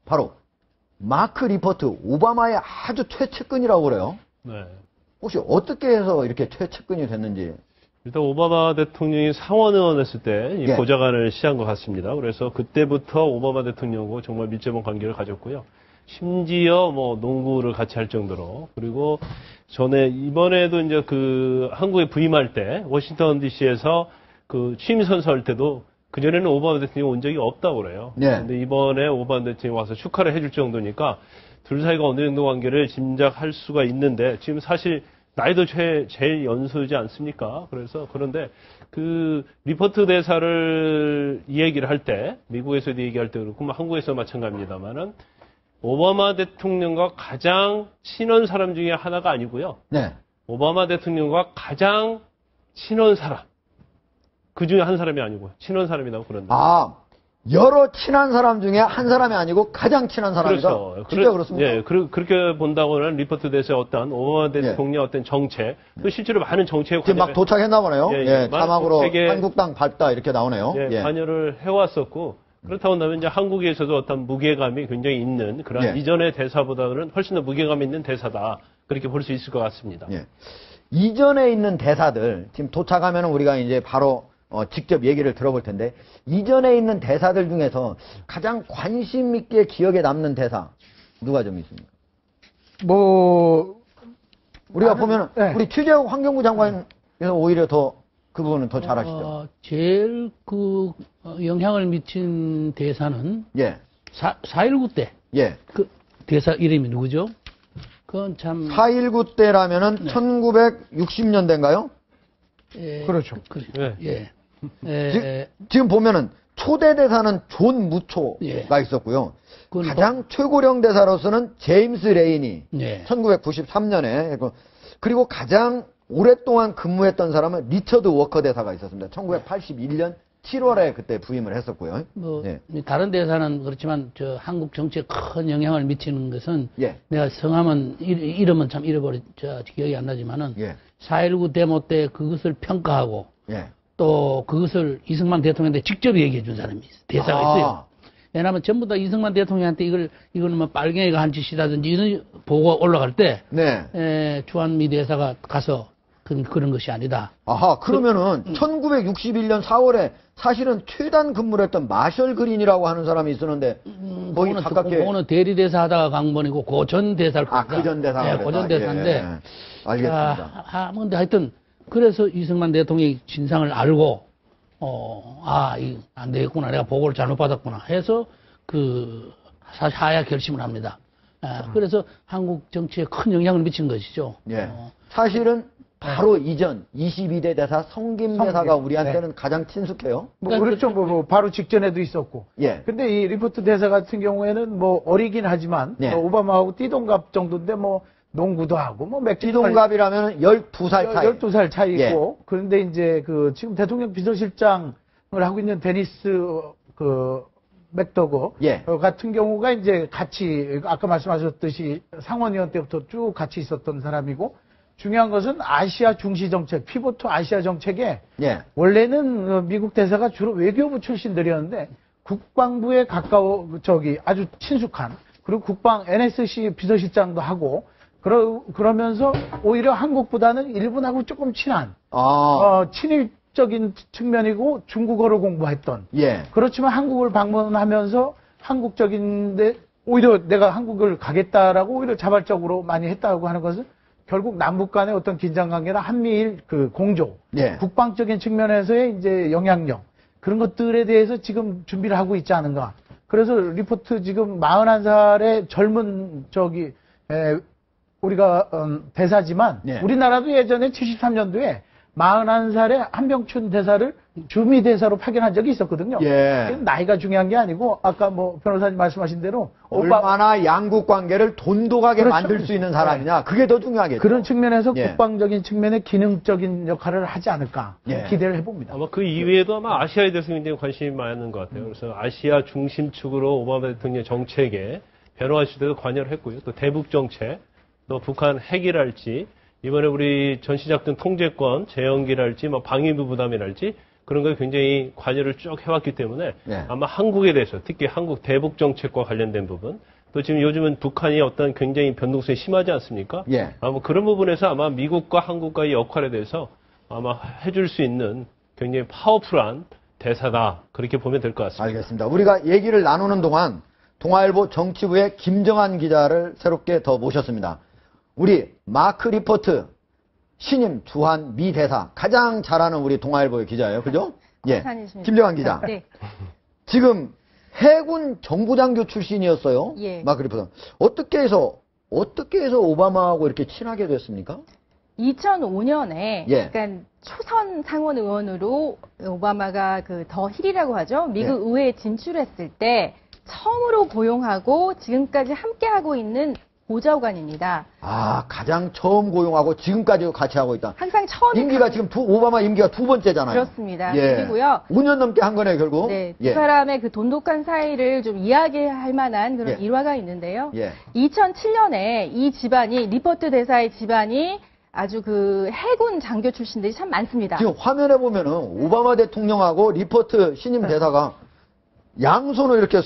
바로 마크 리포트, 오바마의 아주 최측근이라고 그래요. 네. 혹시 어떻게 해서 이렇게 최측근이 됐는지. 일단 오바마 대통령이 상원의원 했을 때 이 예. 보좌관을 시한 것 같습니다. 그래서 그때부터 오바마 대통령과 정말 밀접한 관계를 가졌고요. 심지어 뭐 농구를 같이 할 정도로. 그리고 전에 이번에도 이제 그 한국에 부임할 때 워싱턴 DC에서 그 취임 선서할 때도 그전에는 오바마 대통령이 온 적이 없다고 그래요. 네. 근데 이번에 오바마 대통령이 와서 축하를 해줄 정도니까 둘 사이가 어느 정도 관계를 짐작할 수가 있는데 지금 사실 나이도 제일 연소지 않습니까? 그래서 그런데 그 리포트 대사를 이 얘기를 할 때 미국에서도 얘기할 때 그렇고 뭐 한국에서 마찬가지입니다만은 오바마 대통령과 가장 친한 사람 중에 하나가 아니고요. 네. 오바마 대통령과 가장 친한 사람. 그 중에 한 사람이 아니고 친한 사람이라고 그런다. 아, 여러 친한 사람 중에 한 사람이 아니고 가장 친한 사람이다. 그렇죠. 진짜 그렇습니까? 예, 그렇게 본다고는 리포트 대사의 어떤 오바마 대통령의 어떤 정책, 또 실제로 많은 정책에 지금 막 도착했나 보네요. 예, 예, 많은 자막으로 정책에 한국당 밟다 이렇게 나오네요. 예, 관여를 해왔었고 그렇다고 한다면 이제 한국에서도 어떤 무게감이 굉장히 있는 그런 예. 이전의 대사보다는 훨씬 더 무게감 있는 대사다 그렇게 볼 수 있을 것 같습니다. 예. 이전에 있는 대사들 지금 도착하면 우리가 이제 바로 직접 얘기를 들어볼 텐데 이전에 있는 대사들 중에서 가장 관심 있게 기억에 남는 대사 누가 좀 있습니까? 뭐 우리가 보면은 네. 우리 최재형 환경부 장관에서 오히려 더 그 부분은 더 잘하시죠. 제일 영향을 미친 대사는 예, 4.19 때 예. 그 대사 이름이 누구죠? 그건 참 4.19 때라면은 1960년대인가요? 예, 그렇죠. 예. 지금 보면은 초대 대사는 존 무초가 예. 있었고요. 그건 가장 최고령 대사로서는 제임스 레인이 예. 1993년에 그리고 가장 오랫동안 근무했던 사람은 리처드 워커 대사가 있었습니다. 1981년 7월에 그때 부임을 했었고요. 뭐 예. 다른 대사는 그렇지만 저 한국 정치에 큰 영향을 미치는 것은 예. 내가 성함은 이름은 참 기억이 안 나지만은 예. 4.19 데모 때 그것을 평가하고 예. 또 그것을 이승만 대통령한테 직접 얘기해 준 사람이 대사가 있어요. 왜냐하면 전부 다 이승만 대통령한테 이거는 뭐 빨갱이가 한 짓이라든지 이런 보고가 올라갈 때 네. 주한미 대사가 가서 그런 것이 아니다. 아하, 그러면은 1961년 4월에 사실은 최단 근무를 했던 마셜 그린이라고 하는 사람이 있었는데 거기 가깝게 그거는 대리대사 하다가 강번이고 고전 대사를 그전 대사가 네, 고전 대사인데 예. 알겠습니다. 근데 하여튼 그래서 이승만 대통령이 진상을 알고 안 되겠구나. 내가 보고를 잘못 받았구나 해서 사실 하야 결심을 합니다. 그래서 한국 정치에 큰 영향을 미친 것이죠. 예. 사실은 바로 이전 22대 대사 성김 대사가 우리한테는 가장 친숙해요. 뭐 그렇죠. 뭐 바로 직전에도 있었고. 예. 근데 이 리포트 대사 같은 경우에는 뭐 어리긴 하지만 네. 오바마하고 띠동갑 정도인데 뭐 농구도 하고 뭐 맥주 띠동갑이라면 12살 차이. 12살 차이 예. 있고. 그런데 이제 지금 대통령 비서실장을 하고 있는 데니스 맥더거 예. 같은 경우가 이제 같이 아까 말씀하셨듯이 상원의원 때부터 쭉 같이 있었던 사람이고 중요한 것은 아시아 중시 정책, 피보트 아시아 정책에 예. 원래는 미국 대사가 주로 외교부 출신들이었는데 국방부에 아주 친숙한 그리고 국방 NSC 비서실장도 하고 그러면서 오히려 한국보다는 일본하고 조금 친한 친일적인 측면이고 중국어를 공부했던 예. 그렇지만 한국을 방문하면서 한국적인데 오히려 내가 한국을 가겠다라고 오히려 자발적으로 많이 했다고 하는 것은 결국 남북 간의 어떤 긴장관계나 한미일 공조, 예. 국방적인 측면에서의 이제 영향력 그런 것들에 대해서 지금 준비를 하고 있지 않은가. 그래서 리포트 지금 41살의 젊은 우리가 대사지만 예. 우리나라도 예전에 73년도에 41살의 한병춘 대사를 주미 대사로 파견한 적이 있었거든요. 예. 나이가 중요한 게 아니고 아까 뭐 변호사님 말씀하신 대로 얼마나 양국 관계를 돈독하게 그렇죠. 만들 수 있는 사람이냐. 그게 더 중요하겠죠. 그런 측면에서 예. 국방적인 측면에 기능적인 역할을 하지 않을까 예. 기대를 해봅니다. 아마 그 이외에도 아마 아시아에 대해서 굉장히 관심이 많은 것 같아요. 그래서 아시아 중심축으로 오바마 대통령 정책에 변화하실 때도 관여를 했고요. 또 대북 정책, 또 북한 핵이랄지, 이번에 우리 전시작전 통제권, 재연기랄지, 뭐 방위부 부담이랄지, 그런 거에 굉장히 관여를 쭉 해왔기 때문에 예. 아마 한국에 대해서 특히 한국 대북 정책과 관련된 부분 또 지금 요즘은 북한이 어떤 굉장히 변동성이 심하지 않습니까? 예. 아마 그런 부분에서 아마 미국과 한국과의 역할에 대해서 아마 해줄 수 있는 굉장히 파워풀한 대사다. 그렇게 보면 될 것 같습니다. 알겠습니다. 우리가 얘기를 나누는 동안 동아일보 정치부의 김정한 기자를 새롭게 더 모셨습니다. 우리 마크 리포트 신임 주한 미 대사 가장 잘하는 우리 동아일보의 기자예요. 그죠? 예. 감사합니다. 김정한 기자. 네. 지금 해군 정부장교 출신이었어요. 예. 마크 리포터. 어떻게 해서 오바마하고 이렇게 친하게 됐습니까? 2005년에 예. 그러니까 초선 상원 의원으로 오바마가 그 더 힐이라고 하죠. 미국 예. 의회에 진출했을 때 처음으로 고용하고 지금까지 함께하고 있는 보좌관입니다. 아, 가장 처음 고용하고 지금까지 같이 하고 있다. 항상 처음에 임기가 지금 오바마 임기가 두 번째잖아요. 그렇습니다. 예. 그리고요. 5년 넘게 한 거네, 결국. 네, 두 예. 사람의 그 돈독한 사이를 좀 이야기할 만한 그런 예. 일화가 있는데요. 예. 2007년에 이 집안이 리포트 대사의 집안이 아주 그 해군 장교 출신들이 참 많습니다. 지금 화면에 보면은 오바마 대통령하고 리포트 신임 대사가 양손을 이렇게